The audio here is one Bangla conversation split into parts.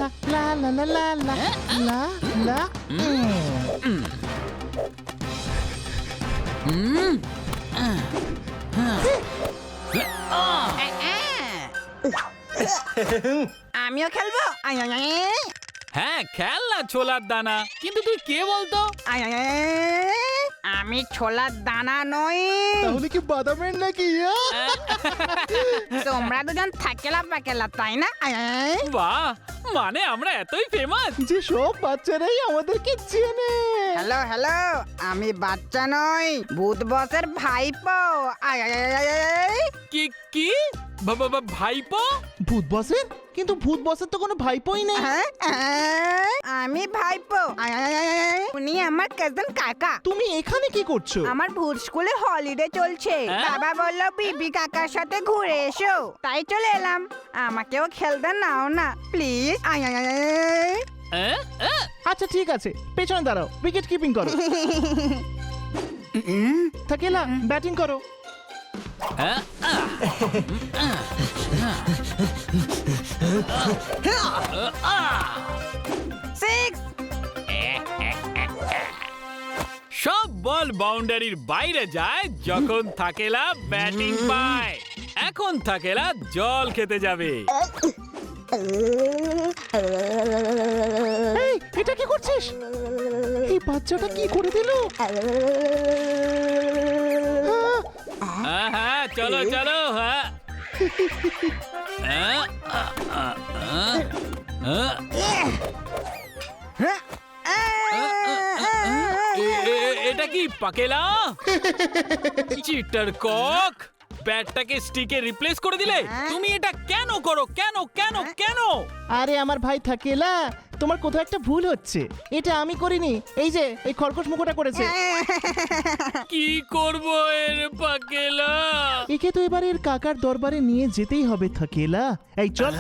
লা লা লা লা লা লা লা লা আমিও খেলবো। আয় আয় আয়। হ্যাঁ খেল না ছোলার দানা, কিন্তু তুই কে বলতো? আয় আয় আয়। আমি ছোলার দানা নই। তাহলে কি বাদামের নাকি? তোমরা দুজন থাকেলা পাকেলা, তাই না? আয় আয় আয়। বাহ, মানে আমরা এতই ফেমাস? যে সব বাচ্চারাই আমাদেরকে চেনে। হ্যালো হ্যালো, আমি বাচ্চা নই, ভূত বসের ভাইপো। আয় আয় আয় আয় আয়। কি কি ভাইপো? ভূত বসের? কিন্তু ভূত বসের তো কোনো ভাইপোই নেই। হ্যাঁ, আমি ভাইপো। আয় আয় আয় আয়। উনি আমার কাজিন কাকা। তুমি এখানে কি করছো? আমার ভূত স্কুলে হলিডে চলছে। হ্যাঁ? বাবা বললো বিবি কাকার সাথে ঘুরে এসো, তাই চলে এলাম। আমাকেও খেলতে নাও না প্লিজ। আয় আয় আয় আয়। আচ্ছা ঠিক আছে, পেছনে দাঁড়াও, উইকেট কিপিং করো। থাকেলা, ব্যাটিং করো। সিক্স। সব বল বাউন্ডারির বাইরে যায় যখন থাকেলা ব্যাটিং পায়। এখন থাকেলা জল খেতে যাবে। এই, এটা কি করছিস? এই বাচ্চাটা কি করে দিল? হ্যাঁ চলো চলো। হ্যাঁ এটা কি পাকেলা? চিটার কক, ব্যাটটাকে স্টিকে রিপ্লেস করে দিলে। তুমি এটা কেন করো? কেন কেন কেন? আরে আমার ভাই থাকেলা, তোমার কোথাও একটা ভুল হচ্ছে। এটা আমি করিনি, এই যে এই খরগোশ মুখোটা করেছে। কি করব এর পাকেলা? একে তো এবার এর কাকার দরবারে নিয়ে যেতেই হবে থাকেলা। এই চল।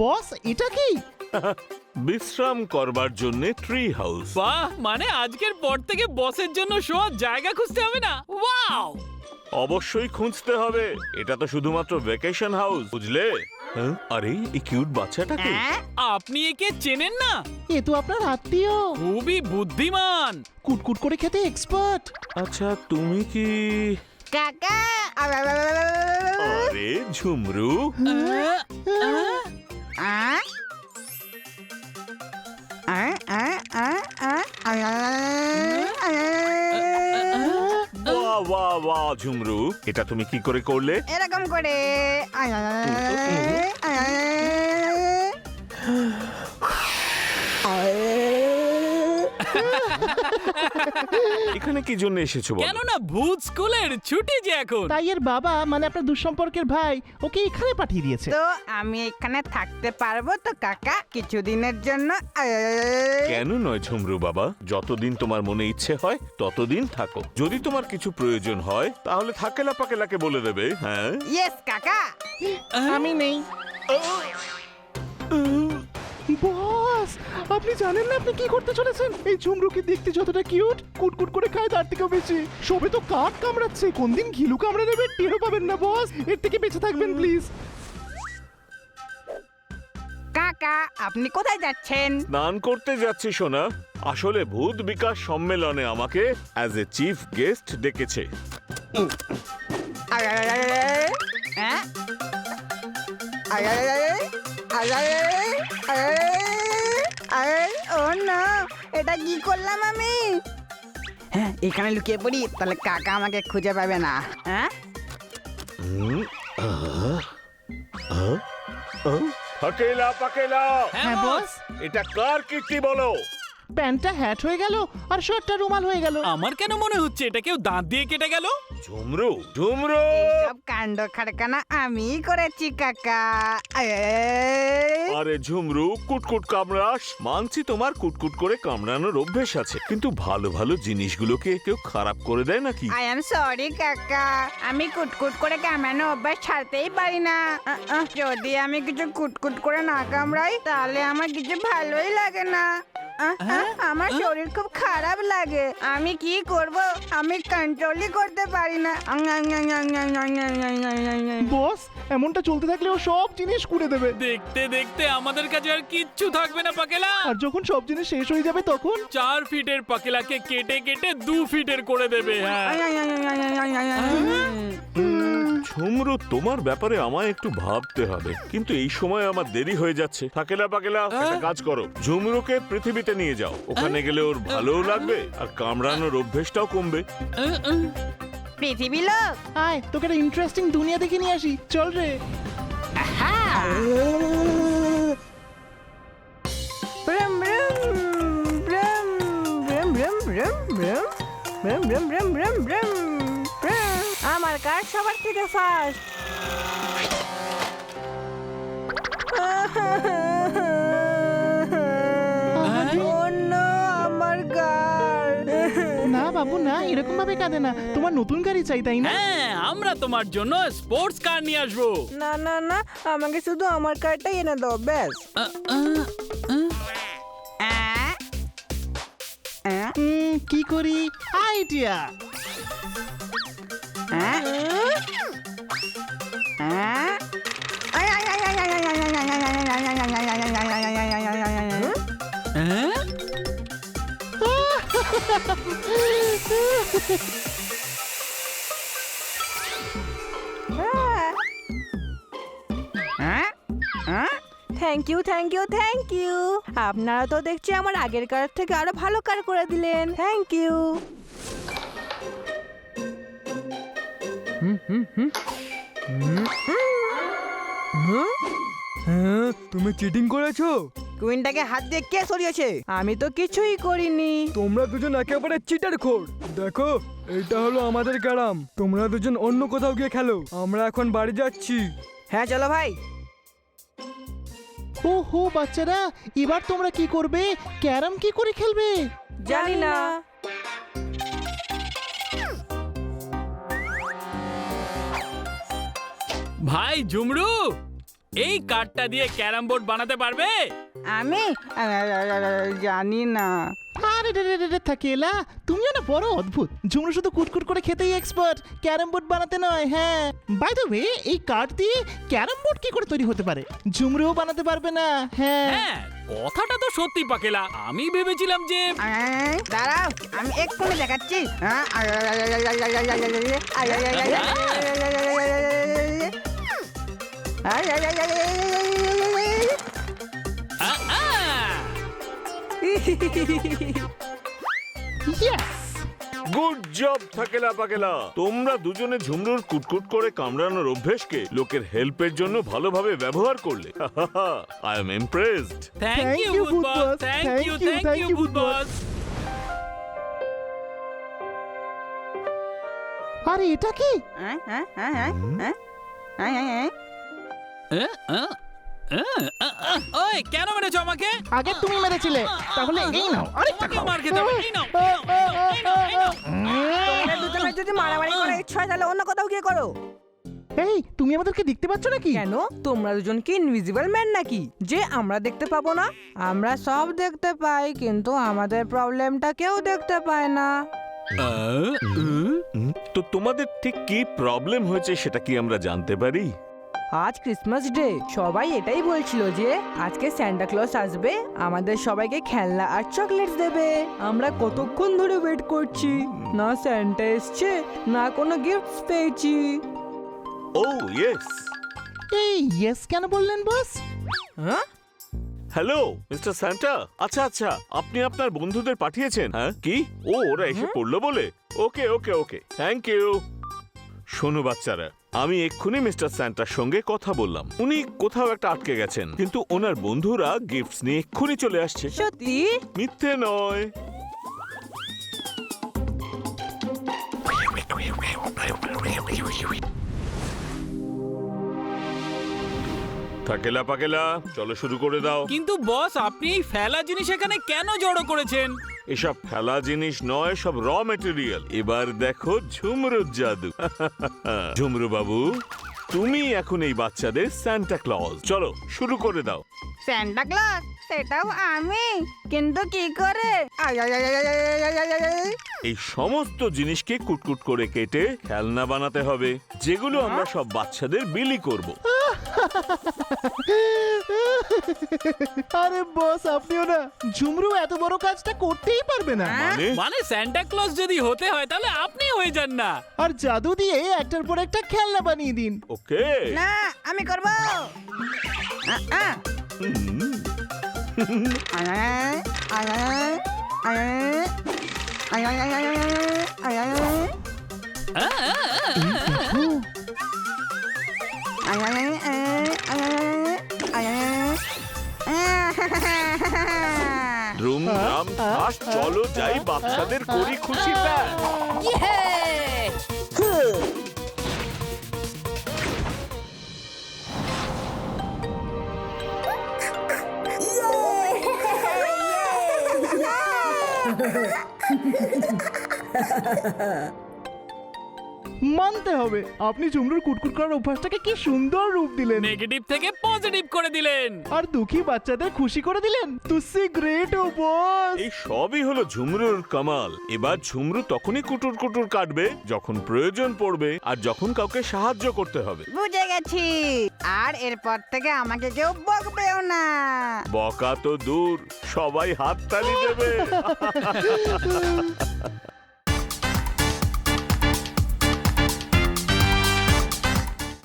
বস, এটা কি? বিশ্রাম করবার জন্য ট্রি হাউস। বাহ, মানে আজকের পর থেকে বসের জন্য শোয়ার জায়গা খুঁজতে হবে না। ওয়াও! অবশ্যই খুঁজতে হবে, এটা তো শুধুমাত্র ভ্যাকেশন হাউস, বুঝলে? হ্যাঁ? আরে এই কিউট বাচ্চাটাকে আপনি একে চেনেন না? এ তো আপনার আত্মীয়, খুবই বুদ্ধিমান। কুটকুট করে খেতে এক্সপার্ট। আচ্ছা তুমি কি? কাকা। আরে ঝুমরু, বাহ বাহ বাহ ঝুমরু, এটা তুমি কি করে করলে? এরকম করে। এখানে কি জন্য এসেছো বলো? কেন না ভূত স্কুলের ছুটি যে এখন। তাই এর বাবা, মানে আপনার দুঃসম্পর্কের ভাই, ওকে এখানে পাঠিয়ে দিয়েছে। তো আমি এখানে থাকতে পারবো তো কাকা কিছুদিনের জন্য? কেন নয় ঝুমরু বাবা, যতদিন তোমার মনে ইচ্ছে হয় ততদিন থাকো। যদি তোমার কিছু প্রয়োজন হয় তাহলে থাকেলা পাকেলাকে বলে দেবে। হ্যাঁ ইয়েস কাকা। আমি নেই। বস, আপনি জানেন না আপনি কি করতে চলেছেন? এই ঝুমরুকে দেখতে যতটা কিউট, কুটকুট করে খায় তার থেকেও বেশি। সবে তো কাঠ কামড়াচ্ছে, কোন দিন ঘিলু কামড়ে নেবে টেরও পাবেন না। বস, এর থেকে বেঁচে থাকবেন প্লিজ। কাকা আপনি কোথায় যাচ্ছেন? স্নান করতে যাচ্ছি সোনা। আসলে ভূত বিকাশ সম্মেলনে আমাকে অ্যাজ এ চিফ গেস্ট ডেকেছে। হ্যাঁ? ও না, এটা কি করলাম আমি? হ্যাঁ, এখানে লুকিয়ে পড়ি, তাহলে কাকা আমাকে খুঁজে পাবে না। হ্যাঁ, থাকেলা পাকেলা, হ্যাঁ বস। এটা কার কীর্তি বলো? প্যান্টটা হ্যাট হয়ে গেল আর শার্টটা রুমাল হয়ে গেল। আমার কেন মনে হচ্ছে এটা কেউ দাঁত দিয়ে কেটে গেল? ঝুমরু ঝুমরু, সব কাণ্ড কারখানা আমিই করেছি কাকা। আরে ঝুমরু, কুটকুট কামড়াস, মানছি তোমার কুটকুট করে কামড়ানোর অভ্যেস আছে, কিন্তু ভালো ভালো জিনিসগুলোকে কেউ খারাপ করে দেয় নাকি? আই এম সরি কাকা, আমি কুটকুট করে কামড়ানো অভ্যাস ছাড়তেই পারি না। যদি আমি কিছু কুটকুট করে না কামড়াই তাহলে আমার কিছু ভালোই লাগে না। আমার শরীর খুব খারাপ লাগে। আমি কি করব? আমি কন্ট্রোলই করতে পারি না। বস এমনটা চলতে থাকলে ও সব জিনিস কুড়ে দেবে, দেখতে দেখতে আমাদের কাছে আর কিচ্ছু থাকবে না পাকেলা। আর যখন সব জিনিস শেষ হয়ে যাবে তখন 4 ফিটের পাকেলাকে কেটে কেটে 2 ফিটের করে দেবে। হ্যাঁ ঝুমরু, তোমার ব্যাপারে আমায় একটু ভাবতে হবে, কিন্তু এই সময় আমার দেরি হয়ে যাচ্ছে। থাকেলা পাকেলা, একটা কাজ করো, ঝুমরুকে পৃথিবীতে নিয়ে যাও। ওখানে গেলে ওর ভালোও লাগবে আর কামড়ানোর অভ্যেসটাও কমবে। পৃথিবী লোক, আয় তোকে একটা ইন্টারেস্টিং দুনিয়া দেখে নিয়ে আসি, চল রে। ব্রুম ব্রুম ব্রুম ব্রুম ব্রুম ব্রুম ব্রুম ব্রুম ব্রুম ব্রুম ব্রুম ব্রুম ব্রুম। আমার কার সবার থেকে ফার্স্ট। আমার কার। না বাবু না, এরকম ভাবে কাঁদে না, তোমার নতুন গাড়ি চাই তাই না? হ্যাঁ, আমরা তোমার জন্য স্পোর্টস কার নিয়ে আসবো। না না না, আমাকে শুধু আমার কারটাই এনে দাও ব্যাস। কি করি, idea. Thank you thank you thank you. আপনারা তো দেখছি আমার আগের কার থেকে আরো ভালো কার করে দিলেন। Thank you. তুমি চিটিং করেছো? কুইনটাকে হাত দিয়ে কে সরিয়েছে? আমি তো কিছুই করিনি। তোমরা দুজন একেবারে চিটার খোর। দেখো, এটা হলো আমাদের গ্রাম, তোমরা দুজন অন্য কোথাও গিয়ে খেলো, আমরা এখন বাড়ি যাচ্ছি। হ্যাঁ চলো ভাই। ও হো বাচ্চারা, এবার তোমরা কি করবে? ক্যারাম কি করে খেলবে? জানি না। ভাই ঝুমরু, এই কার্ডটা দিয়ে ক্যারাম বোর্ড বানাতে পারবে? আমি জানি না। আরে রে রে রে থাকেলা, তুমিও না বড় অদ্ভুত। ঝুমরু শুধু কুটকুট করে খেতেই এক্সপার্ট, ক্যারাম বোর্ড বানাতে নয়। হ্যাঁ, বাই দ্য ওয়ে, এই কার্ড দিয়ে ক্যারাম বোর্ড কি করে তৈরি হতে পারে? ঝুমরুও বানাতে পারবে না। হ্যাঁ হ্যাঁ, কথাটা তো সত্যি পাকেলা। আমি ভেবেছিলাম যে দাঁড়াও, আমি এক্ষুনি দেখাচ্ছি। ইয়েস, গুড জব থাকেলা পাকেলা, তোমরা দুজনে ঝুমরুর কুটকুট করে কামড়ানোর অভ্যেসকে লোকের হেল্পের জন্য ভালোভাবে ব্যবহার করলে। I am impressed. Thank you বুধ বস, থ্যাংক ইউ বুধ বস। আরে এটা কি? ওই কেন মেরেছো আমাকে? আগে তুমি মেরেছিলে, তাহলে এই নাও আরেকটা আমাকে খাও। মার খেতে হবে। এই নাও, এই নাও, এই নাও, এই নাও। তোমরা দুজনে যদি মারামারি করে ইচ্ছা হয় তাহলে অন্য কোথাও গিয়ে করো। এই তুমি আমাদেরকে দেখতে পাচ্ছ নাকি? কেন, তোমরা দুজন কি ইনভিজিবল ম্যান নাকি যে আমরা দেখতে পাবো না? আমরা সব দেখতে পাই, কিন্তু আমাদের প্রবলেমটা কেউ দেখতে পায় না। তো তোমাদের ঠিক কি প্রবলেম হয়েছে সেটা কি আমরা জানতে পারি? আজ ক্রিসমাস ডে, সবাই এটাই বলছিল যে আজকে সান্টা ক্লজ আসবে, আমাদের সবাইকে খেলনা আর চকলেটস দেবে। আমরা কতক্ষণ ধরে ওয়েট করছি, না সান্টা এসছে না কোনো গিফটস পেয়েছি। ও ইয়েস। এই ইয়েস কেন বললেন বস? হ্যাঁ, হ্যালো মিস্টার সান্টা, আচ্ছা আচ্ছা, আপনি আপনার বন্ধুদের পাঠিয়েছেন? হ্যাঁ কি? ও ওরা এসে পড়লো বলে? ওকে ওকে ওকে, থ্যাংক ইউ। শোনো বাচ্চারা, আমি এক্ষুনি মিস্টার স্যান্টার সঙ্গে কথা বললাম। উনি কোথাও একটা আটকে গেছেন, কিন্তু ওনার বন্ধুরা গিফটস নিয়ে এক্ষুনি চলে আসছে। সত্যি? মিথ্যে নয়। থাকেলা পাকেলা, চলো শুরু করে দাও। কিন্তু বস, আপনি এই ফেলা জিনিস এখানে কেন জড়ো করেছেন? এসব ফেলা জিনিস নয়, সব র মেটেরিয়াল। এবার দেখো ঝুমরুর জাদু। ঝুমরু বাবু, তুমি এখন এই বাচ্চাদের সান্টা ক্লজ। চলো শুরু করে দাও। সান্টা ক্লজ সেটাও আমি, কিন্তু কি করে? আয়, আয়, আয়, আয়, আয়, আয়, আয়, আয়, আয়। এই সমস্ত জিনিসকে কুটকুট করে কেটে খেলনা বানাতে হবে, যেগুলো আমরা সব বাচ্চাদের বিলি করব। আরে বস, আপনিও না, ঝুমরু এত বড় কাজটা করতেই পারবে না। মানে মানে সান্টা ক্লজ যদি হতে হয় তাহলে আপনি হয়ে যান না। আর জাদু দিয়ে একটার পর একটা খেলনা বানিয়ে দিন। ওকে। না, আমি করব। আয়, আয়, আয়, আয়, আয়, আয়, আয়, আয়, আয়, আয়, আয়, আয়, আয়। আয়, আয়, আয়, আয়, আয়, আয়। ধুম ধাম ঠাস, চলো যাই বাচ্চাদের করি খুশি প্যাক। মানতে হবে, আপনি ঝুমরুর কুটকুট করার অভ্যাসটাকে কি সুন্দর রূপ দিলেন, নেগেটিভ থেকে পজিটিভ করে দিলেন। আর দুঃখী বাচ্চাদের খুশি করে দিলেন। তুসি গ্রেট ও বস। এই সবই হলো ঝুমরুর কামাল। এবার ঝুমরু তখনই কুটুর কুটুর কাটবে যখন প্রয়োজন পড়বে আর যখন কাউকে সাহায্য করতে হবে। বুঝে গেছি। আর এরপর থেকে আমাকে কেউ বকবেও না। বকা তো দূর, সবাই হাততালি দেবে।